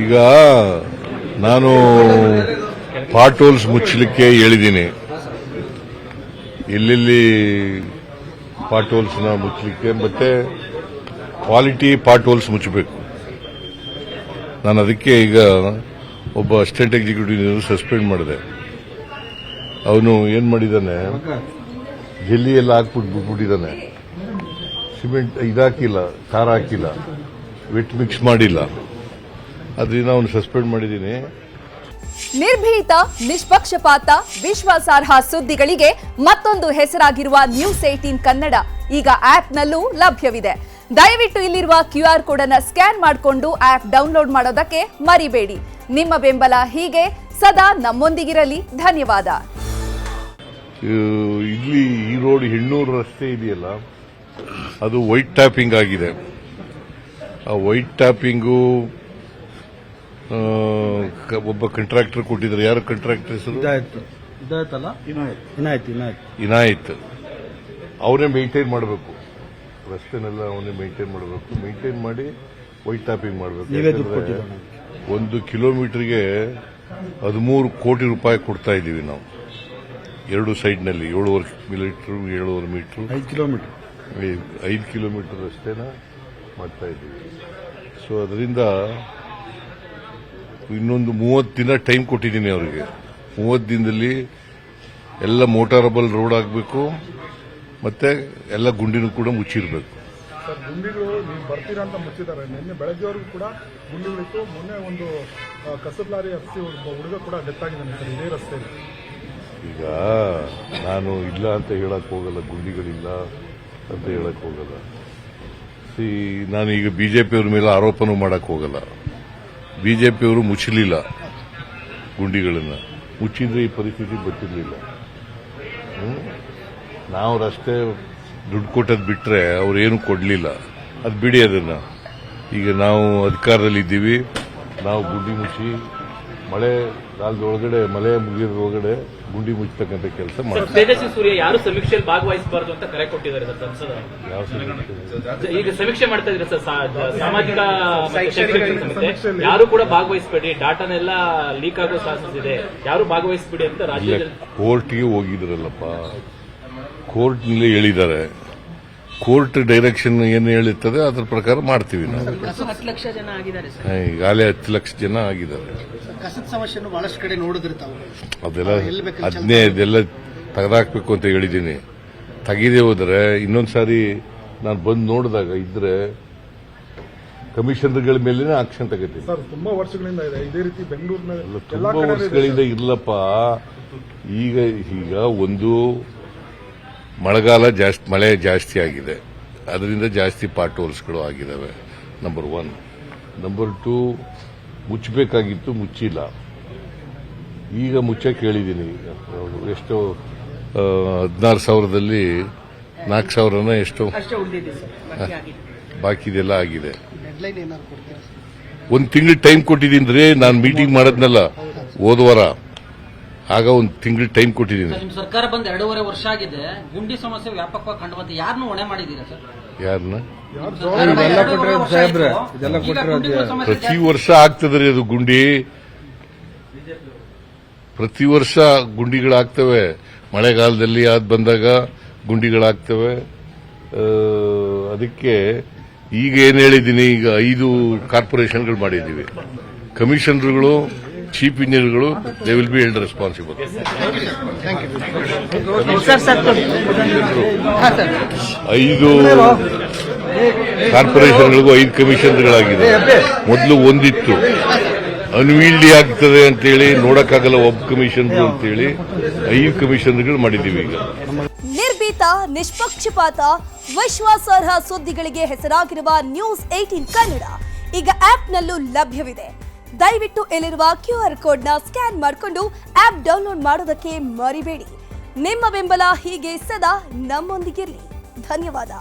ಈಗ ನಾನು pot holes ಮುಚ್ಚಲಿಕ್ಕೆ ಹೇಳಿದ್ದೀನಿ. ಎಲ್ಲೆಲ್ಲಿ ಪಾಟ್ ಹೋಲ್ಸ್ನ ಮುಚ್ಚಲಿಕ್ಕೆ ಮತ್ತೆ ಕ್ವಾಲಿಟಿ ಪಾಟ್ ಹೋಲ್ಸ್ ಮುಚ್ಚಬೇಕು. ನಾನು ಅದಕ್ಕೆ ಈಗ ಒಬ್ಬ ಅಸಿಸ್ಟೆಂಟ್ ಎಕ್ಸಿಕ್ಯೂಟಿವ್ ಸಸ್ಪೆಂಡ್ ಮಾಡಿದೆ. ಅವನು ಏನ್ ಮಾಡಿದ್ದಾನೆ, ಜಲ್ಲಿ ಎಲ್ಲ ಬಿಟ್ಬಿಟ್ಟಿದ್ದಾನೆ. ಸಿಮೆಂಟ್ ಇದಾಕಿಲ್ಲ, ಟಾರ್ ಹಾಕಿಲ್ಲ, ವೆಟ್ ಮಿಕ್ಸ್ ಮಾಡಿಲ್ಲ. ಅದರಿಂದ ಅವನು ಸಸ್ಪೆಂಡ್ ಮಾಡಿದ್ದೀನಿ. ನಿರ್ಭೀತ, ನಿಷ್ಪಕ್ಷಪಾತ, ವಿಶ್ವಾಸಾರ್ಹ ಸುದ್ದಿಗಳಿಗೆ ಮತ್ತೊಂದು ಹೆಸರಾಗಿರುವ ನ್ಯೂಸ್ 18 ಕನ್ನಡ ಈಗ ಆಪ್ನಲ್ಲೂ ಲಭ್ಯವಿದೆ. ದಯವಿಟ್ಟು ಇಲ್ಲಿರುವ QR ಕೋಡ್ ಅನ್ನು ಸ್ಕ್ಯಾನ್ ಮಾಡಿಕೊಂಡು ಆಪ್ ಡೌನ್ಲೋಡ್ ಮಾಡೋದಕ್ಕೆ ಮರಿಬೇಡಿ. ನಿಮ್ಮ ಬೆಂಬಲ ಹೀಗೆ ಸದಾ ನಮ್ಮೊಂದಿಗಿರಲಿ. ಧನ್ಯವಾದ. ಇಲ್ಲಿ ಈ ರೋಡ್ ಹೆಣ್ಣೂರು ರಸ್ತೆ ಇದೆಯಲ್ಲ, ಅದು ವೈಟ್ ಟ್ಯಾಪಿಂಗ್ ಆಗಿದೆ. ಆ ವೈಟ್ ಟ್ಯಾಪಿಂಗು ಒಬ್ಬ ಕಾಂಟ್ರಾಕ್ಟರ್ ಕೊಟ್ಟಿದ್ದಾರೆ. ಯಾರು ಕಾಂಟ್ರಾಕ್ಟರ್ ಹೆಸರು? ಇನಾಯತ್. ಅವನೇ ಮೇಂಟೈನ್ ಮಾಡಬೇಕು, ರಸ್ತೆನೆಲ್ಲ ಅವನೇ ಮೇಂಟೈನ್ ಮಾಡಬೇಕು. ಮೇಂಟೈನ್ ಮಾಡಿ ವೈಟ್ ಟ್ಯಾಪಿಂಗ್ ಮಾಡಬೇಕು. 1 ಕಿಲೋಮೀಟರ್ಗೆ 13 ಕೋಟಿ ರೂಪಾಯಿ ಕೊಡ್ತಾ ಇದ್ದೀವಿ ನಾವು. 2 ಸೈಡ್ನಲ್ಲಿ 7.5 ಮೀಟರ್ 5 ಕಿಲೋಮೀಟರ್ ರಸ್ತೆನ ಮಾಡ್ತಾ ಇದ್ದೀವಿ. ಸೊ ಅದರಿಂದ ಇನ್ನೊಂದು 30 ದಿನ ಟೈಮ್ ಕೊಟ್ಟಿದ್ದೀನಿ ಅವರಿಗೆ. 30 ದಿನದಲ್ಲಿ ಎಲ್ಲ ಮೋಟಾರಬಲ್ ರೋಡ್ ಆಗಬೇಕು, ಮತ್ತೆ ಎಲ್ಲ ಗುಂಡಿನೂ ಕೂಡ ಮುಚ್ಚಿರಬೇಕು. ಗುಂಡಿಗಳು ನೀವು ಬರ್ತೀರಾ ಅಂತ ಮುಚ್ಚಿದ್ದಾರೆ. ನಿನ್ನೆ ಬೆಳಗ್ಗೆವರೆಗೂ ಕೂಡ ಗುಂಡಿಗಳಿತ್ತು. ಮೊನ್ನೆ ಒಂದು ಕಸದ ಲಾರಿ ಹತ್ತಿ ಒಬ್ಬ ಹುಡುಗ ಕೂಡ ಡೆತ್ ಆಗಿದ್ದಾನೆ ಸರ್ ಇದೇ ರಸ್ತೆಯಲ್ಲಿ. ಈಗ ನಾನು ಇಲ್ಲ ಅಂತ ಹೇಳಕ್ ಹೋಗಲ್ಲ, ಗುಂಡಿಗಳಿಲ್ಲ ಅಂತ ಹೇಳಕ್ ಹೋಗಲ್ಲ. ನಾನು ಈಗ ಬಿಜೆಪಿಯವ್ರ ಮೇಲೆ ಆರೋಪನೂ ಮಾಡಕ್ ಹೋಗಲ್ಲ. ಬಿಜೆಪಿಯವರು ಮುಚ್ಚಲಿಲ್ಲ ಗುಂಡಿಗಳನ್ನ. ಮುಚ್ಚಿದ್ರೆ ಈ ಪರಿಸ್ಥಿತಿ ಬರ್ತಿರ್ಲಿಲ್ಲ. ನಾವು ರಸ್ತೆ ದುಡ್ಡು ಕೊಟ್ಟದ್ ಬಿಟ್ರೆ ಅವ್ರೇನು ಕೊಡ್ಲಿಲ್ಲ. ಅದು ಬಿಡಿ ಅದನ್ನ. ಈಗ ನಾವು ಅಧಿಕಾರದಲ್ಲಿ ಇದ್ದೀವಿ. ನಾವು ಗುಂಡಿ ಮುಚ್ಚಿ ಮಳೆ ಕಾಲದೊಳಗಡೆ, ಮಳೆ ಮುಗಿಯೋದ್ರೊಳಗಡೆ ಗುಂಡಿ ಮುಚ್ಚತಕ್ಕಂಥ ಕೆಲಸ ಮಾಡ್ತೀವಿ. ತೇಜಸ್ವಿ ಸೂರ್ಯ ಯಾರು ಸಮೀಕ್ಷೆಯಲ್ಲಿ ಭಾಗವಹಿಸಬಾರದು ಅಂತ ಕರೆ ಕೊಟ್ಟಿದ್ದಾರೆ ಸರ್ ಸಂಸದ. ಯಾವ ಸಮೀಕ್ಷೆ? ಈಗ ಸಮೀಕ್ಷೆ ಮಾಡ್ತಾ ಇದ್ರೆ ಸರ್, ಸಾಮಾಜಿಕ ಯಾರು ಕೂಡ ಭಾಗವಹಿಸಬೇಡಿ, ಡಾಟಾನೆಲ್ಲ ಲೀಕ್ ಆಗೋ ಚಾನ್ಸಸ್ ಇದೆ, ಯಾರು ಭಾಗವಹಿಸಬೇಡಿ ಅಂತ ರಾಜ್ಯದಲ್ಲಿ ಕೋರ್ಟ್ಗೆ ಹೋಗಿದ್ರಲ್ಲಪ್ಪ. ಕೋರ್ಟ್ನಲ್ಲಿ ಹೇಳಿದ್ದಾರೆ. ಕೋರ್ಟ್ ಡೈರೆಕ್ಷನ್ ಏನು ಹೇಳಿರ್ತದೆ ಅದ್ರ ಪ್ರಕಾರ ಮಾಡ್ತೀವಿ ನಾವು. 10 ಲಕ್ಷ ಜನ ಆಗಿದ್ದಾರೆ ಸರ್. ಈಗಾಗಲೇ 10 ಲಕ್ಷ ಜನ ಆಗಿದ್ದಾರೆ. ಕಸದ ಸಮಸ್ಯೆಯನ್ನು ಬಹಳಷ್ಟು ಕಡೆ ನೋಡಿದ್ರೆ ತಾವು ಅದೆಲ್ಲ ತೆಗೆದಾಕ್ಬೇಕು ಅಂತ ಹೇಳಿದ್ದೀನಿ. ತೆಗೆದೇ ಹೋದ್ರೆ ಇನ್ನೊಂದ್ಸಾರಿ ನಾನು ಬಂದು ನೋಡಿದಾಗ ಇದ್ರೆ ಕಮಿಷನರ್ಗಳ ಮೇಲೇನೆ ಆಕ್ಷನ್ ತಗೋತೀನಿ. ಸರ್ ತುಂಬಾ ವರ್ಷಗಳಿಂದ ಇದೆ ಇದೇ ರೀತಿ ಬೆಂಗಳೂರಿನಲ್ಲಿ. ತುಂಬಾ ವರ್ಷಗಳಿಂದ ಇರ್ಲಪ್ಪ. ಈಗ ಒಂದು ಮಳೆಗಾಲ ಜಾಸ್ತಿ, ಮಳೆ ಜಾಸ್ತಿ ಆಗಿದೆ, ಅದರಿಂದ ಜಾಸ್ತಿ ಪಾಟ್ ಹೋಲ್ಸ್ಗಳು ಆಗಿದ್ದಾವೆ. ನಂಬರ್ 1. ನಂಬರ್ 2, ಮುಚ್ಚಬೇಕಾಗಿತ್ತು, ಮುಚ್ಚಿಲ್ಲ. ಈಗ ಮುಚ್ಚಕ್ಕೆ ಹೇಳಿದ್ದೀನಿ. ಎಷ್ಟೋ 16,000ದಲ್ಲಿ 4,000 ಎಷ್ಟೋ ಬಾಕಿದೆಲ್ಲ ಆಗಿದೆ. 1 ತಿಂಗಳು ಟೈಮ್ ಕೊಟ್ಟಿದ್ದೀನಿ. ನಾನು ಮೀಟಿಂಗ್ ಮಾಡೋದ್ನಲ್ಲ ಹೋದ ವಾರ, ಆಗ 1 ತಿಂಗಳು ಟೈಮ್ ಕೊಟ್ಟಿದ್ದೀನಿ. ನಿಮ್ಮ ಸರ್ಕಾರ ಬಂದು 2.5 ವರ್ಷ ಆಗಿದೆ. ಗುಂಡಿ ಸಮಸ್ಯೆ ವ್ಯಾಪಕವಾಗಿ ಕಂಡು ಬಂತು. ಯಾರನ್ನು ಹೊಣೆ ಮಾಡಿದ್ದೀರಾ ಸರ್? ಯಾರನ್ನ? ಪ್ರತಿ ವರ್ಷ ಆಗ್ತದ್ರಿ ಅದು ಗುಂಡಿ. ಪ್ರತಿ ವರ್ಷ ಗುಂಡಿಗಳಾಗ್ತವೆ. ಮಳೆಗಾಲದಲ್ಲಿ ಅದು ಬಂದಾಗ ಗುಂಡಿಗಳಾಗ್ತವೆ. ಅದಕ್ಕೆ ಈಗ ಏನ್ ಹೇಳಿದ್ದೀನಿ, ಈಗ 5 ಕಾರ್ಪೊರೇಷನ್ಗಳು ಮಾಡಿದ್ದೀವಿ. ಕಮಿಷನರ್ಗಳು, ಚೀಫ್ ಇಂಜಿನಿಯರ್ಗಳು, they will be held responsible. 5 ಕಾರ್ಪೊರೇಷನ್ಗಳಿಗೂ 5 ಕಮಿಷನರ್ಗಳಾಗಿದೆ. ಮೊದಲು ಒಂದಿತ್ತು, ಅನ್ವೀಲ್ಡಿ ಆಗ್ತದೆ ಅಂತೇಳಿ ನೋಡಕ್ಕಾಗಲ್ಲ ಒಬ್ಬ ಕಮಿಷನರ್ ಅಂತೇಳಿ 5 ಕಮಿಷನರ್ಗಳು ಮಾಡಿದ್ದೀವಿ. ಈಗ ನಿರ್ಭೀತ, ನಿಷ್ಪಕ್ಷಪಾತ, ವಿಶ್ವಾಸಾರ್ಹ ಸುದ್ದಿಗಳಿಗೆ ಹೆಸರಾಗಿರುವ ನ್ಯೂಸ್ 18 ಕನ್ನಡ ಈಗ ಆಪ್ನಲ್ಲೂ ಲಭ್ಯವಿದೆ. ದಯವಿಟ್ಟು ಇಲ್ಲಿರುವ QR ಕೋಡ್ನ ಸ್ಕ್ಯಾನ್ ಮಾಡಿಕೊಂಡು ಆಪ್ ಡೌನ್ಲೋಡ್ ಮಾಡೋದಕ್ಕೆ ಮರಿಬೇಡಿ. ನಿಮ್ಮ ಬೆಂಬಲ ಹೀಗೆ ಸದಾ ನಮ್ಮೊಂದಿಗಿರಲಿ. ಧನ್ಯವಾದ.